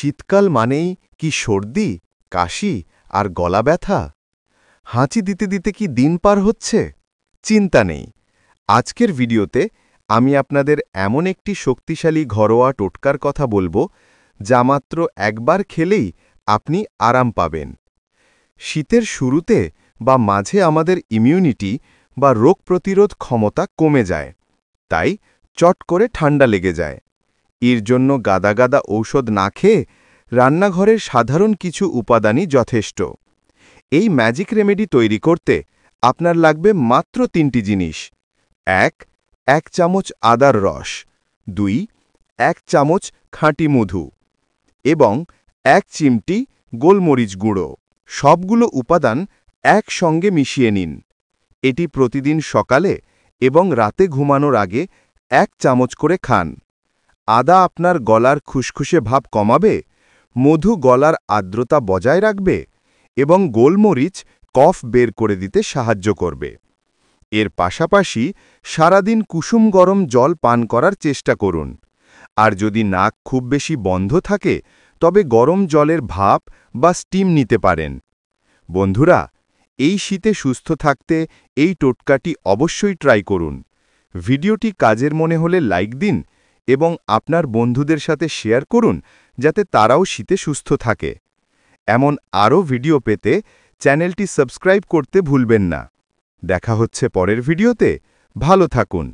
শীতকাল মানেই কি সর্দি, কাশি আর গলা ব্যথা? হাঁচি দিতে দিতে কি দিন পার হচ্ছে? চিন্তা নেই। আজকের ভিডিওতে আমি আপনাদের এমন একটি শক্তিশালী ঘরোয়া টোটকার কথা বলবো, যা মাত্র একবার খেলেই আপনি আরাম পাবেন। শীতের শুরুতে বা মাঝে আমাদের ইমিউনিটি বা রোগ প্রতিরোধ ক্ষমতা কমে যায়, তাই চট করে ঠান্ডা লেগে যায়। এর জন্য গাদা গাদা ঔষধ না খেয়ে রান্নাঘরের সাধারণ কিছু উপাদানই যথেষ্ট। এই ম্যাজিক রেমেডি তৈরি করতে আপনার লাগবে মাত্র 3টি জিনিস। 1 চামচ আদার রস, 2 1 চামচ খাঁটি মধু এবং 1 চিমটি গোলমরিচ গুঁড়ো। সবগুলো উপাদান একসঙ্গে মিশিয়ে নিন। এটি প্রতিদিন সকালে এবং রাতে ঘুমানোর আগে 1 চামচ করে খান। আদা আপনার গলার খুসখুসে ভাব কমাবে, মধু গলার আর্দ্রতা বজায় রাখবে এবং গোলমরিচ কফ বের করে দিতে সাহায্য করবে। এর পাশাপাশি সারাদিন কুসুম গরম জল পান করার চেষ্টা করুন। আর যদি নাক খুব বেশি বন্ধ থাকে, তবে গরম জলের ভাপ বা স্টিম নিতে পারেন। বন্ধুরা, এই শীতে সুস্থ থাকতে এই টোটকাটি অবশ্যই ট্রাই করুন। ভিডিওটি কাজের মনে হলে লাইক দিন এবং আপনার বন্ধুদের সাথে শেয়ার করুন, যাতে তারাও শীতে সুস্থ থাকে। এমন আরও ভিডিও পেতে চ্যানেলটি সাবস্ক্রাইব করতে ভুলবেন না। দেখা হচ্ছে পরের ভিডিওতে। ভালো থাকুন।